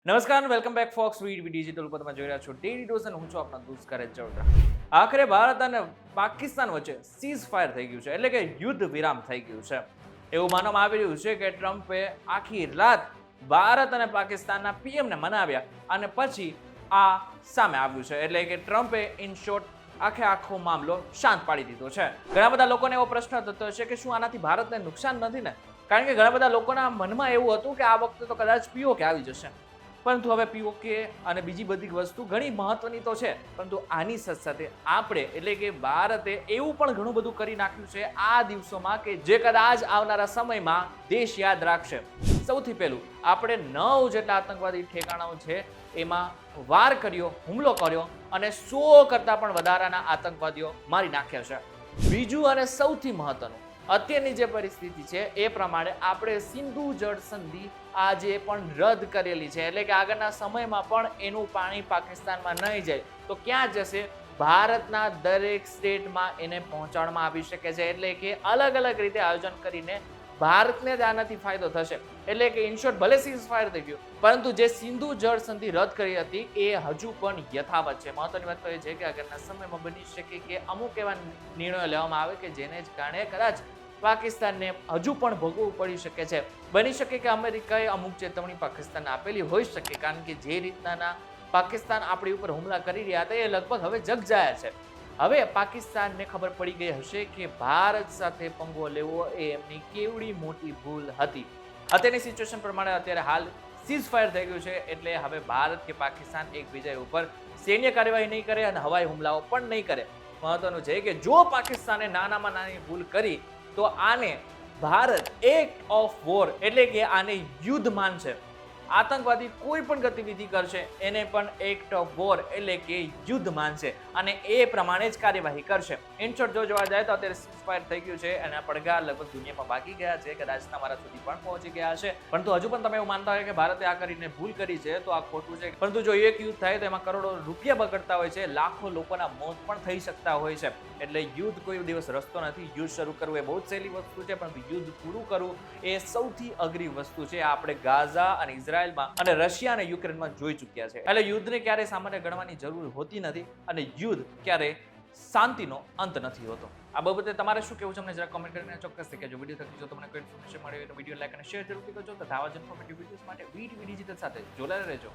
નમસ્કાર welcome back Fox Weed Digital ઉપર તમે જોઈ રહ્યા છો ડેલી ડોઝ અને હું છું આપના દોસ્ત કરે ચૌધરા. આખરે ભારત અને પાકિસ્તાન વચ્ચે સીઝ ફાયર થઈ ગયું છે, એટલે કે યુદ્ધ વિરામ થઈ ગયું છે. એવું માનવામાં આવી રહ્યું છે કે ટ્રમ્પે આખી રાત ભારત અને પાકિસ્તાનના પીએમને મનાવ્યા અને પછી આ સામે આવ્યું છે, એટલે કે ટ્રમ્પે ઇન શોર્ટ આખો મામલો શાંત પાડી દીધો છે. ઘણા બધા લોકોને એવો પ્રશ્ન થતો છે કે શું આનાથી ભારતને નુકસાન નથી ને, કારણ કે ઘણા બધા લોકોના મનમાં એવું હતું કે આ વખતે તો કદાચ પીઓકે આવી જશે, પરંતુ હવે પીઓકે અને બીજી બધી વસ્તુ ઘણી મહત્વની તો છે, પરંતુ આની સાથે આપણે એટલે કે ભારતે એવું પણ ઘણું બધું કરી નાખ્યું છે આ દિવસોમાં કે જે કદાચ આવનારા સમયમાં દેશ યાદ રાખશે. સૌથી પહેલું આપણે 9 જેટલા આતંકવાદી ઠેકાણાઓ છે એમાં વાર કર્યો, હુમલો કર્યો અને 100 કરતાં પણ વધારાના આતંકવાદીઓ મારી નાખ્યા છે. બીજું અને સૌથી મહત્વનું, અત્યારની જે પરિસ્થિતિ છે એ પ્રમાણે આપણે સિંધુ જળ સંધિ આજે પણ રદ કરેલી છે, એટલે કે આગળના સમયમાં પણ એનું પાણી પાકિસ્તાનમાં નહીં જાય તો ક્યાં જશે? ભારતના દરેક સ્ટેટમાં એને પહોંચાડવામાં આવી શકે છે, એટલે કે અલગ અલગ રીતે આયોજન કરીને ભારતને જ આનાથી ફાયદો થશે. એટલે કે ઇન શોર્ટ ભલે સીઝ ફાયર થઈ ગયું, પરંતુ જે સિંધુ જળ સંધિ રદ કરી હતી એ હજુ પણ યથાવત છે. મહત્વની વાત તો એ છે કે આગળના સમયમાં બની શકે કે અમુક એવા નિર્ણયો લેવામાં આવે કે જેને જ કારણે કદાચ પાકિસ્તાનને હજુ પણ ભોગવવું પડી શકે છે. બની શકે કે અમેરિકાએ અમુક ચેતવણી પાકિસ્તાનને આપેલી હોઈ શકે, કારણ કે જે રીતના પાકિસ્તાન આપણી ઉપર હુમલા કરી રહ્યા હતા એ લગભગ હવે જગજાહેર છે. હવે પાકિસ્તાનને ખબર પડી ગઈ હશે કે ભારત સાથે પંગો લેવો એ એમની કેવડી મોટી ભૂલ હતી. અત્યારની સિચ્યુએશન પ્રમાણે અત્યારે હાલ સીઝ ફાયર થઈ ગયું છે, એટલે હવે ભારત કે પાકિસ્તાન એકબીજા ઉપર સૈન્ય કાર્યવાહી નહીં કરે અને હવાઈ હુમલાઓ પણ નહીં કરે. મહત્વનું છે કે જો પાકિસ્તાને નાનામાં નાની ભૂલ કરી તો આને ભારત એક્ટ ઓફ વોર એટલે કે આને યુદ્ધ માનશે. આતંકવાદી કોઈ પણ ગતિવિધિ કરશે એને પણ એક્ટ ઓફ વોર એટલે કે યુદ્ધ માનશે અને એ પ્રમાણે જ કાર્યવાહી કરશે. ઇન શોર્ટ જો જોવા જાય તો અત્યારે સીઝ ફાયર થઈ ગયું છે અને પડઘા લગભગ દુનિયામાં બાકી ગયા છે, કદાચ તમારા સુધી પણ પહોંચી ગયા છે, પરંતુ હજુ પણ તમે એવું માનતા હોય કે ભારતે આ કરીને ભૂલ કરી છે તો આ ખોટું છે. પરંતુ જો એક યુદ્ધ થાય તો એમાં કરોડો રૂપિયા બગડતા હોય છે, લાખો લોકોના મોત પણ થઈ શકતા હોય છે. એટલે યુદ્ધ કોઈ દિવસ રસ્તો નથી. યુદ્ધ શરૂ કરવું એ બહુ જ સહેલી વસ્તુ છે, પરંતુ યુદ્ધ પૂરું કરવું એ સૌથી અઘરી વસ્તુ છે. આપણે ગાઝા અને ઇઝરાયલમાં અને રશિયા અને યુક્રેનમાં જોઈ ચૂક્યા છે. એટલે યુદ્ધને ક્યારે સામાન્ય ગણવાની જરૂર હોતી નથી અને યુદ્ધ ક્યારે શાંતિનો અંત નથી હોતો. આ બાબતે તમારે શું કહેવું છે અમને જરા કોમેન્ટ કરીને ચોક્કસથી કહેજો. વિડીયો થકી જો તમને કોઈ ઇન્ફોર્મેશન મળે તો વિડીયો લાઈક અને શેર જરૂરથી કરજો. તથા આવા જ ઇન્ફોર્મેટિવ વિડીયોઝ માટે વીડ ડિજિટલ સાથે જોડાયેલા રહેજો.